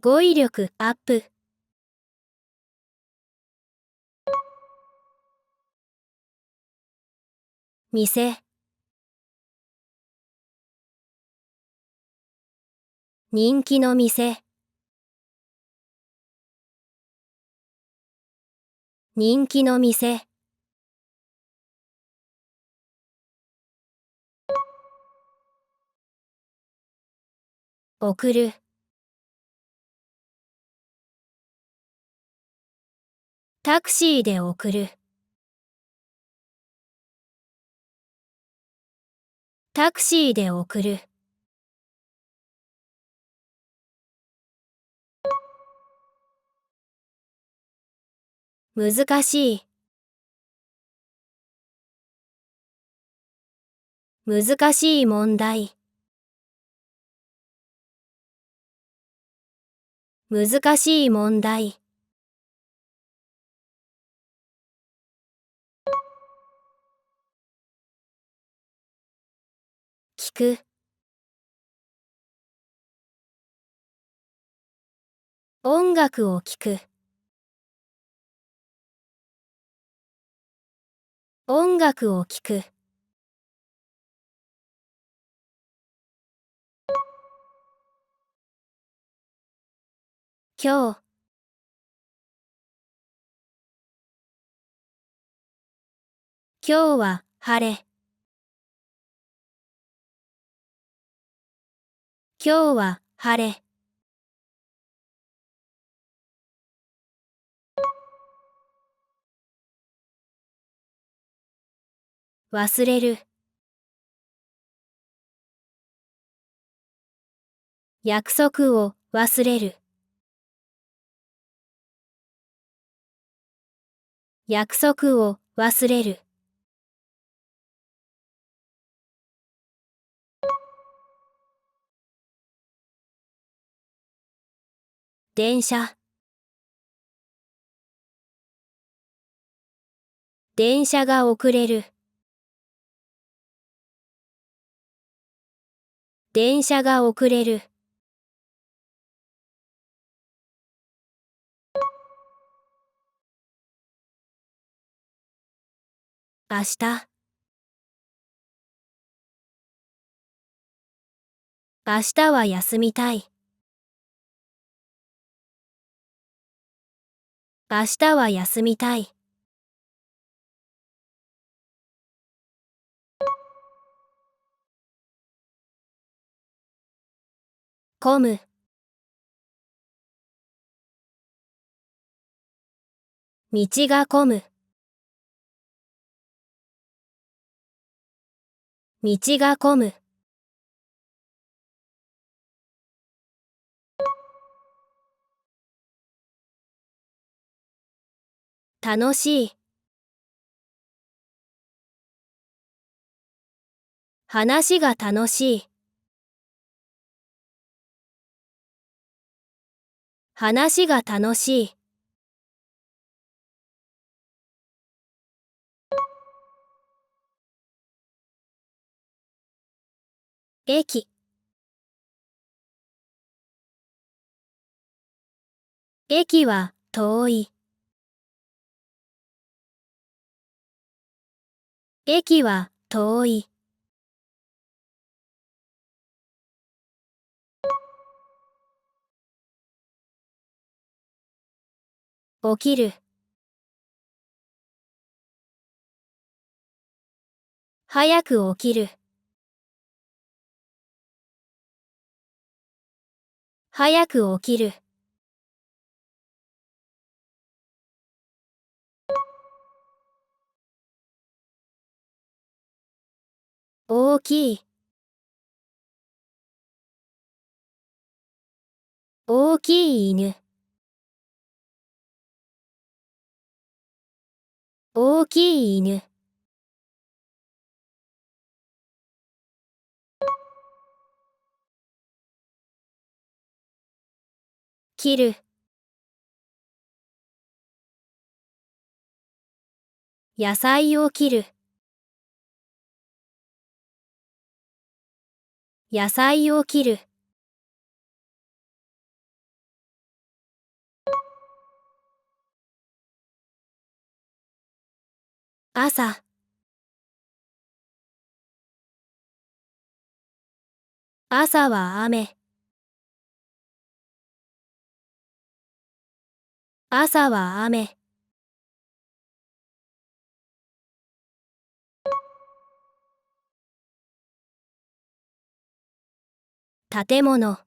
語彙力アップ。店、人気の店。人気の店。送る。タクシーで送る。タクシーで送る。難しい。難しい問題。難しい問題。聞く。音楽を聴く。音楽を聴く。今日。今日は晴れ。今日は晴れ。忘れる。約束を忘れる。約束を忘れる。電車。電車が遅れる。電車が遅れる。明日。明日は休みたい。明日は休みたい。混む。道が混む。道が混む。楽しい。話が楽しい。話が楽しい。駅。駅は遠い。駅は遠い。起きる。早く起きる。早く起きる。大きい。大きい犬。大きい犬。切る。野菜を切る。野菜を切る。朝。朝は雨。朝は雨。建物。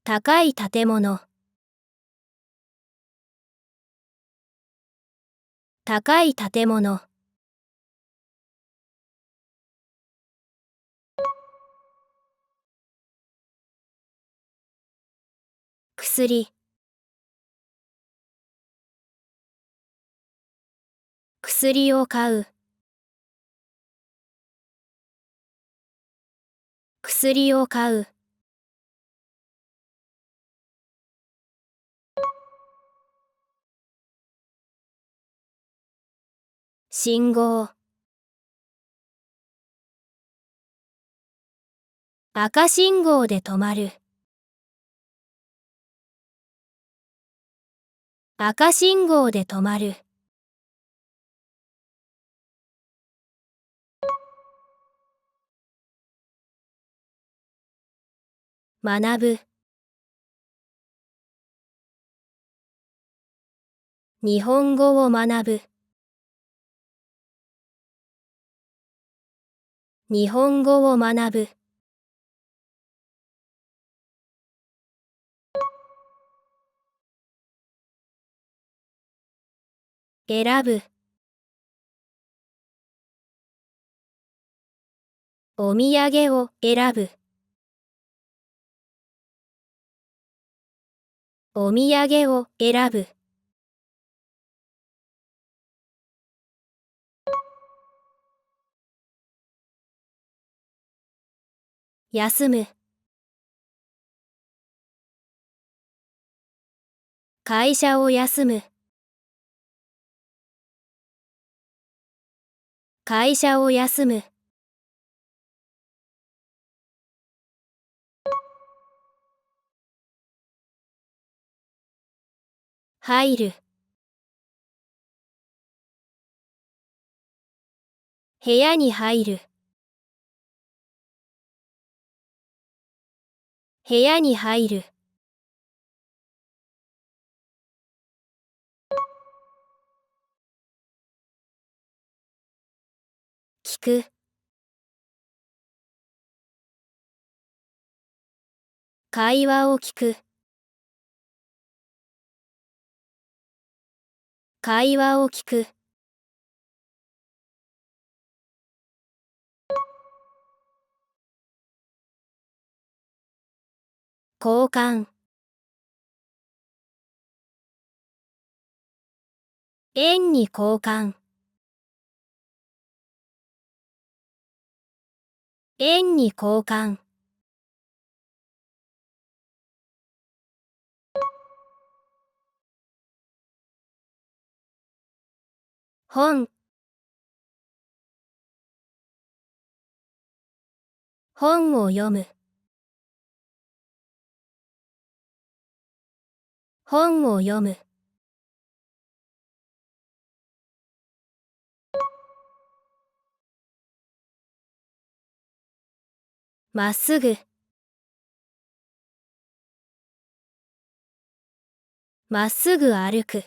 高い建物。高い建物。薬。薬を買う。薬を買う。信号。赤信号で止まる。赤信号で止まる。学ぶ。日本語を学ぶ。日本語を学ぶ。選ぶ。お土産を選ぶ。お土産を選ぶ。休む。会社を休む。会社を休む。入る。部屋に入る。部屋に入る。聞く。会話を聞く。会話を聞く。交換。円に交換。円に交換。本。本を読む。本を読む。まっすぐ。まっすぐ歩く。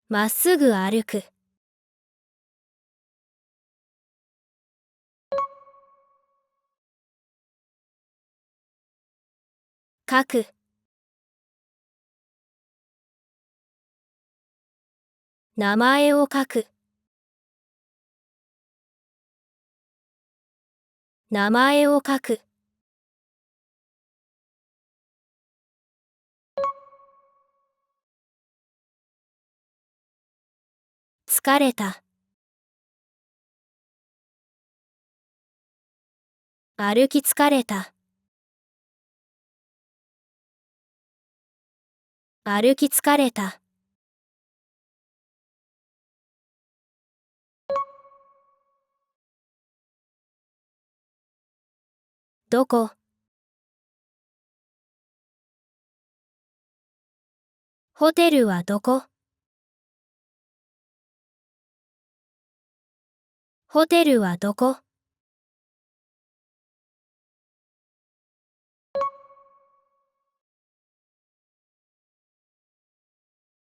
まっすぐ歩く。書く。名前を書く。名前を書く。疲れた。歩き疲れた。歩き疲れた。どこ。ホテルはどこ？ホテルはどこ？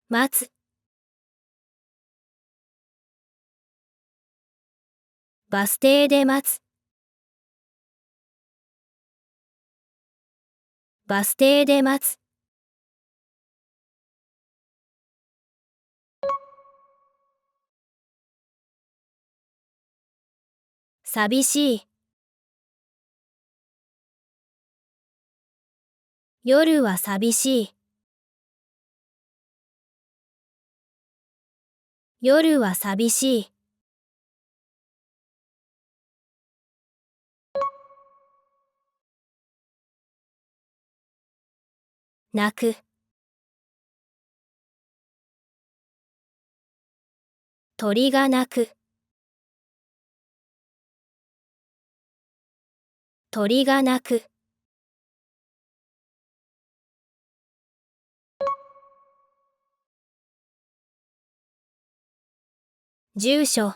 待つ。バス停で待つ。バス停で待つ。寂しい。夜は寂しい。夜は寂しい。泣く。鳥が鳴く。鳥が鳴く。住所。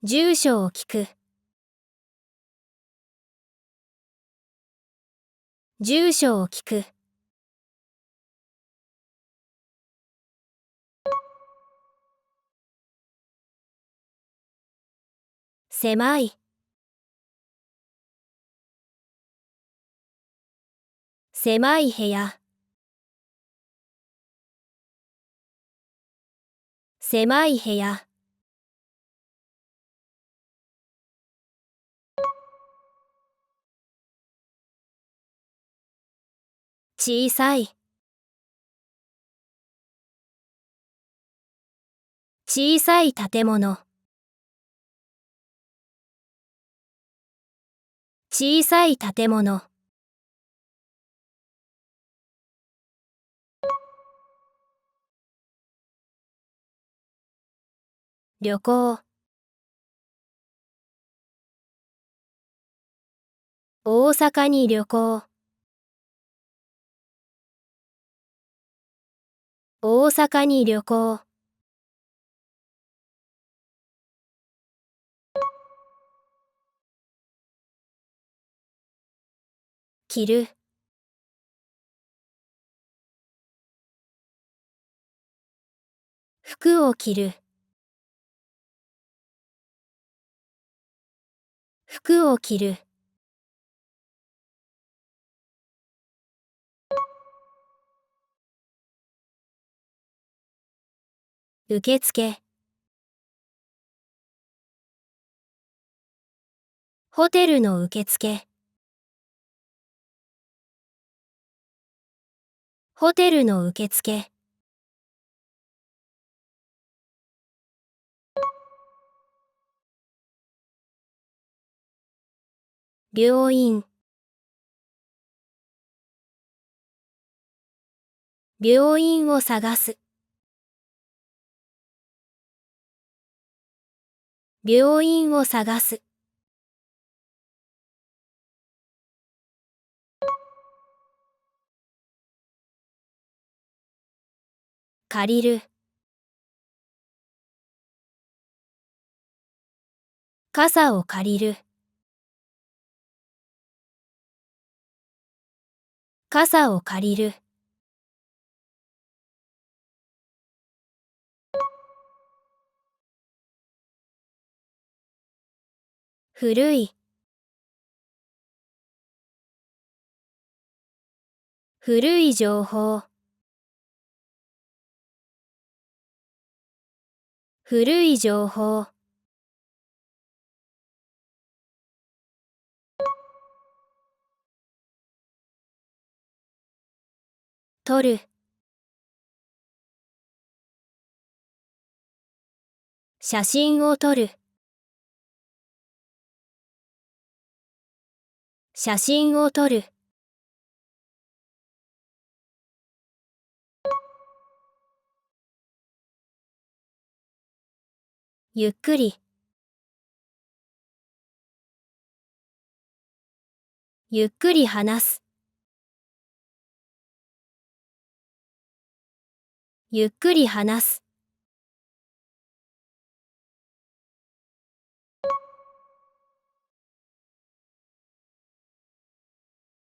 住所を聞く。住所を聞く。狭い。狭い部屋。狭い部屋。小さい。小さい建物。小さい建物。旅行。大阪に旅行。大阪に旅行。着る。服を着る。服を着る。受付。ホテルの受付。ホテルの受付。病院。病院を探す。病院を探す。借りる。傘を借りる。傘を借りる。古い。古い情報。古い情報。撮る。写真を撮る。写真を撮る。ゆっくり。ゆっくり話す。ゆっくり話す。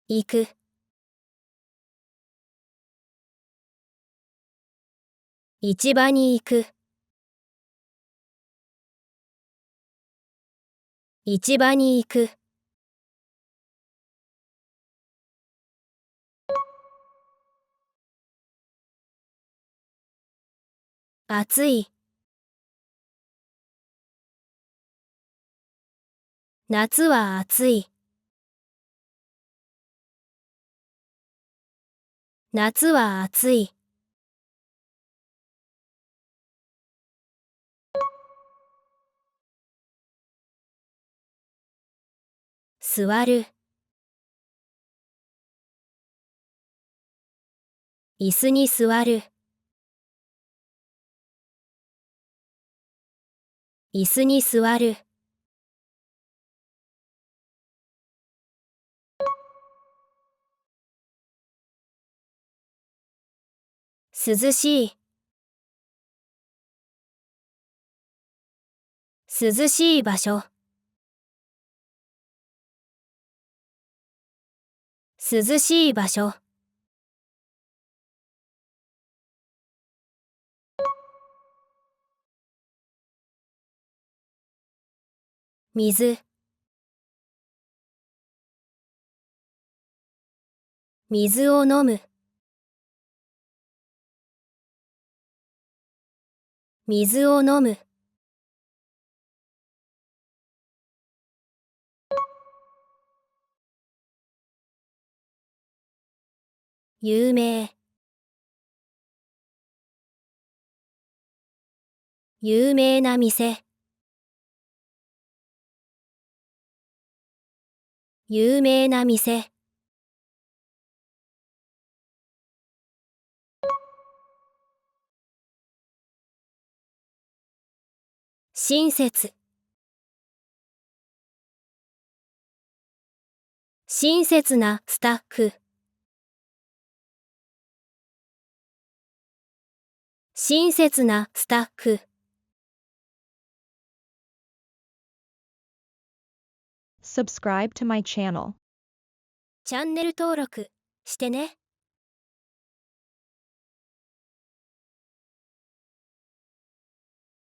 行く。市場に行く。市場に行く。暑い。夏は暑い。夏は暑い。座る。椅子に座る。椅子に座る。涼しい。涼しい場所。涼しい場所。水。水を飲む。水を飲む。有名。有名な店。有名な店。親切。親切なスタッフ。親切なスタッフ。Subscribe to my channel. チャンネル登録してね。